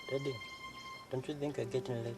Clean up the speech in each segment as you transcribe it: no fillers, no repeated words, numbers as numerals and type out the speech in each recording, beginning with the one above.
Daddy, don't you think I'm getting late?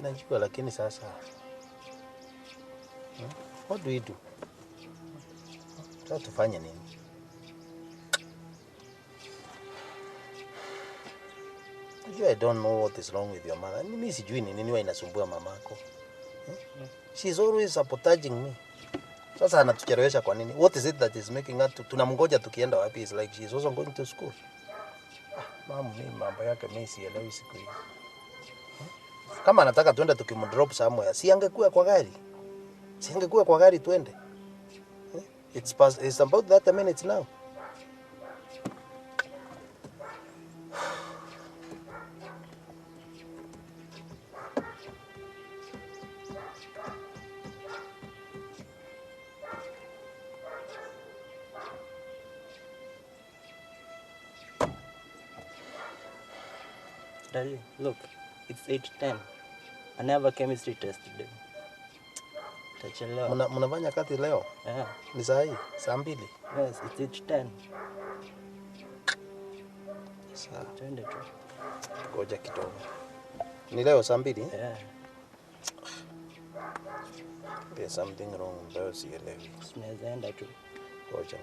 Najua lakini sasa. What do we do? Sasa tufanye nini? I don't know what is wrong with your mother. Mimi sijui ni nini inasumbua mamako. She's always sabotaging me. Sasa anatuchelewesha kwa nini? What is it that is making her tunamngoja tukienda wapi? Is like she's also going to school. Mama, mimi mambo yake mimi sielewi siku hizi. Kama anataka tuende tukimdrop somewhere, si angekuwa kwa gari. Si angekuwa kwa gari tuende. It's about that minutes now. Daddy, look, it's 8:10. I never chemistry test today. Tachelewa. Mnafanya kazi leo? Yeah. Ni saa hii, saa 2. Yes, it's 8:10. Sawa. Twende tu. Ngoja kidogo. Ni leo saa 2? Yeah. There's something wrong leo sielewi. Tunaweza enda tu. Ngoja.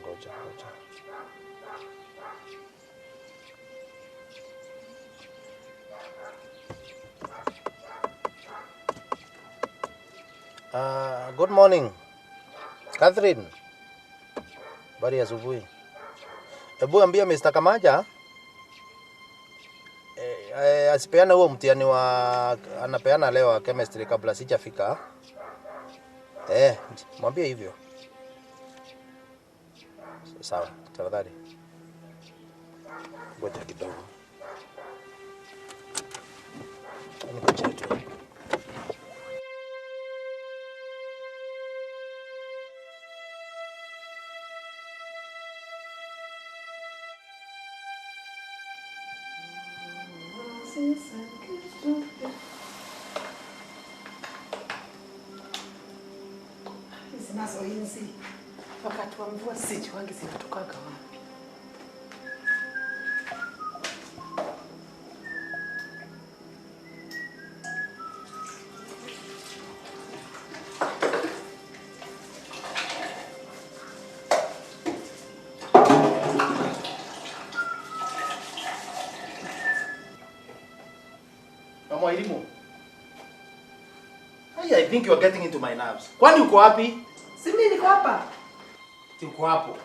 Good morning. Catherine. Bari asubuhi. Hebu ambia Mr. Kamaja asipeane huo mtihani wa anapeana leo wa chemistry kabla sijafika. Mwambie hivyo. Sawa, tafadhali. Ngoja kidogo. Ngoja tu. Zinazoinzi wakati wa mvua sijuangi zinatokaga wapi. Mama elimu. I think you are getting into my nerves. Kwani uko wapi? Si mimi niko hapa. Uko hapo.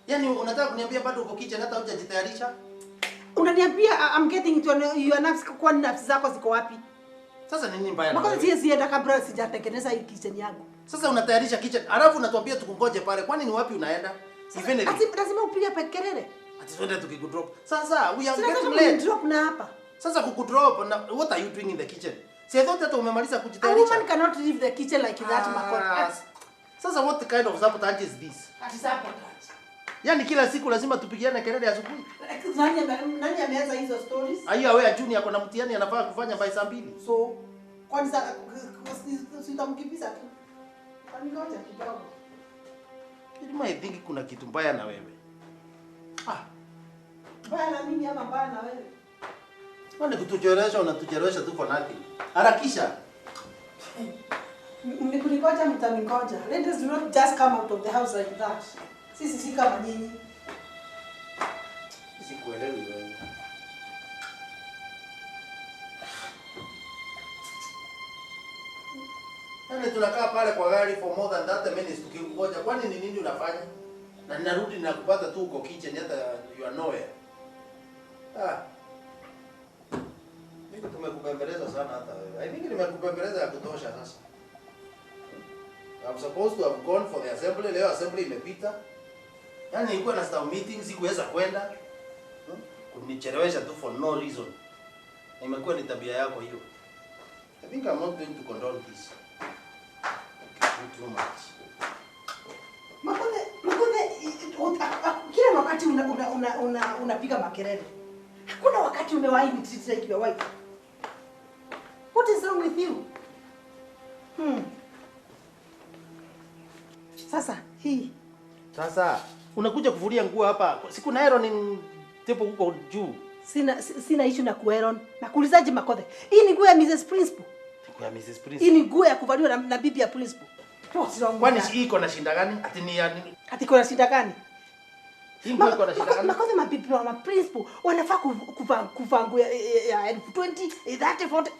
Yaani unataka kuniambia bado uko kitchen hata hujajitayarisha? Unaniambia I'm getting into your nerves, kwa nafsi zako ziko wapi? Sasa nini mbaya na wewe? wewe? Mbona sienda kabla sijatengeneza hii kitchen yangu? Sasa unatayarisha kitchen, alafu unatuambia tukungoje pale. Kwani ni wapi unaenda? Ifeneli. Ati lazima upige kelele. Ati twende tukikudrop. Sasa we are Sasa getting kama late. drop na hapa. Sasa kukudrop na what are you doing in the kitchen? Si I thought hata umemaliza A kujitayarisha. woman cannot leave the kitchen like that, Makota. Sasa what kind of sabotage is this? Ati sabotage. Yaani kila siku lazima tupigiane kelele asubuhi. Nani ameanza hizo stories? Aiyo wewe Junior ako na mtihani anafaa kufanya by saa 2. So, kwani sasa sitamkimbiza tu. Kwani ngoja kidogo. Ilima I think kuna kitu mbaya na wewe. Mbaya na mimi ama mbaya na wewe? Kwani kutuchelewesha unatuchelewesha tu for nothing. Harakisha. Mnikunikoja mtaningoja. Ladies do not just come out of the house like that. Sisi si kama nyinyi. Sikuelewi wewe. Yaani tunakaa pale kwa gari for more than 30 minutes tukingoja. Kwani ni nini unafanya? Na ninarudi ninakupata tu uko kitchen hata you are nowhere. Mimi tumekupembeleza sana hata wewe. I think nimekupembeleza ya kutosha sasa. I'm supposed to have gone for the assembly. Leo assembly imepita. Yaani nilikuwa na staff meeting sikuweza kwenda. Kunichelewesha tu for no reason. Na imekuwa ni tabia yako hiyo. I think I'm not going to condone this. Too much. Makone, kila wakati unapiga makelele. Hakuna wakati umewahi treat like your wife. What is wrong with you? Sasa hii. Sasa unakuja kuvulia nguo hapa. Siku na iron tepo huko juu. Sina issue na kuiron. Nakuulizaje Makothe? Hii ni nguo ya Mrs. Principal. Nguo ya Mrs. Principal. Hii ni nguo ya kuvaliwa na bibi ya Principal. Kwani hii iko na shinda gani? Ati ni ya nini? Ati iko na shida gani? Hii nguo iko na shida gani? Makothe mabibi wa Principal wanafaa kuvaa nguo ya 20, 30, 40.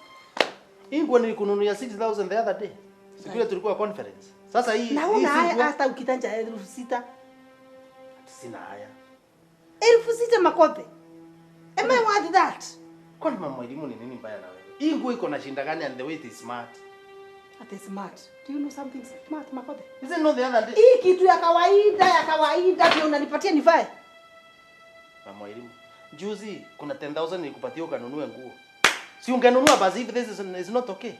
Hii nguo nilikununulia 6,000 the other day. Siku ile tulikuwa conference. Sasa hii na una haya hata ukitanja 6,000. Sina haya. 6,000 Makothe. Am I worth that? Kwani mama elimu ni nini mbaya na wewe? Hii nguo iko na shinda gani and the way it is smart? Ati smart. Do you know something smart Makothe? Is it not the other day? Hii kitu ya kawaida ndio unanipatia nivae. Mama elimu. Juzi kuna 10,000 nilikupatia ukanunue nguo. Si ungenunua basi if this is not okay.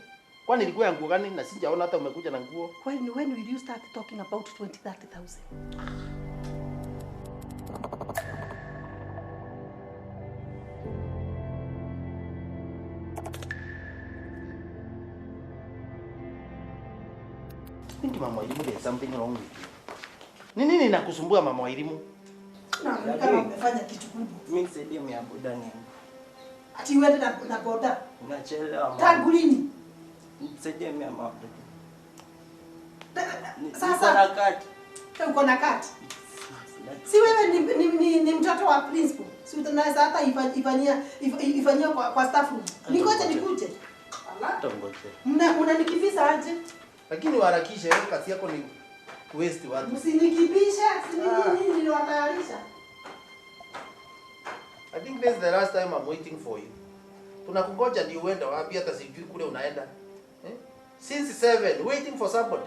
Kwani ilikuwa nguo gani na sijaona hata umekuja na nguo? When will you start talking about 20,000-30,000? Think mama elimu there's something wrong with you. Ni nini inakusumbua mama elimu? Na kama umefanya kitu kubwa. Mimi nisaidie mia boda ni. Ati uende na boda. Unachelewa mama. Tangu lini? Nisaidie mia boda. Sasa kati. uko na kati. Si wewe ni mtoto wa Principal. Si unaweza hata ifanyia kwa staff room. Ningoje nikuje. Allah. Tongoje. Mnanikimbiza aje? Lakini uharakishe, wewe kazi yako ni waste watu. Msinikimbishe, si nini niliwatayarisha. I think this is the last time I'm waiting for you. Tunakungoja ndio uende wapi hata sijui kule unaenda. Since 7 waiting for somebody.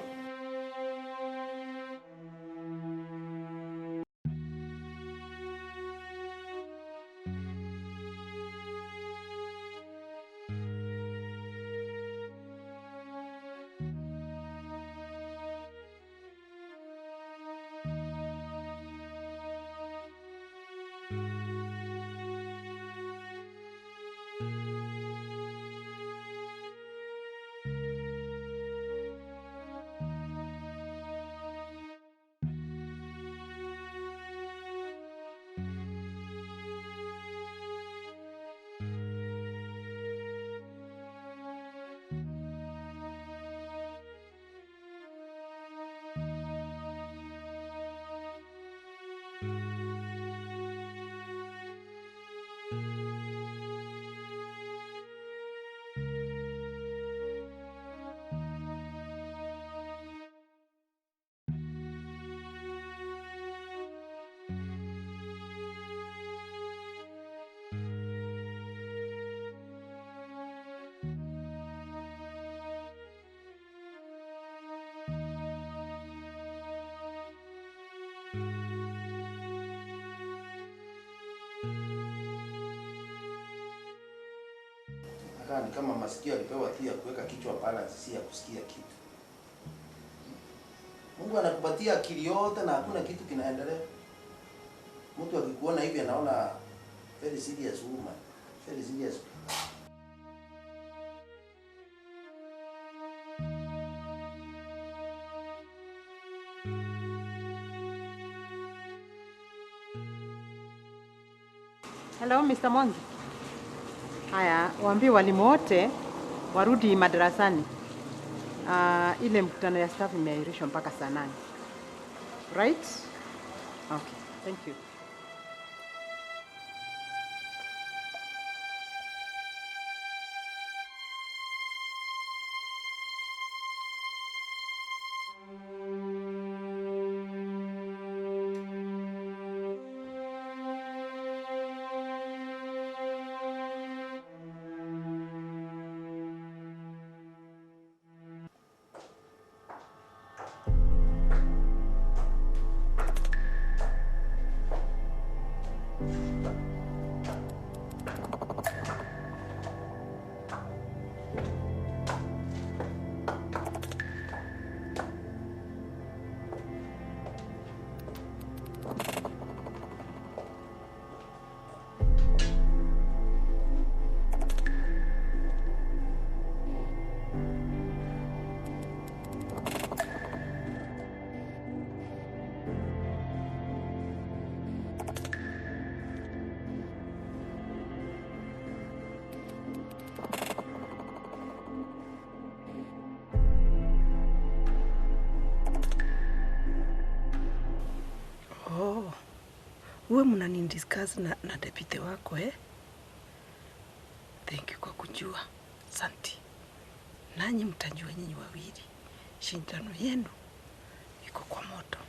anakaa ni kama masikio alipewa tu ya kuweka kichwa balance, si ya kusikia kitu. Mungu anakupatia akili yote na hakuna kitu kinaendelea. Mtu akikuona hivi anaona very serious woman, very serious. Hello, Mr. Mwangi. Haya, waambie walimu wote warudi madarasani. Ile mkutano ya staff imeahirishwa mpaka saa 8. Right? Okay, thank you. Uwe mnanidiscuss na deputy wako Thank you kwa kujua. Asante. Nanyi mtajua nyinyi wawili. Shindano yenu iko kwa moto.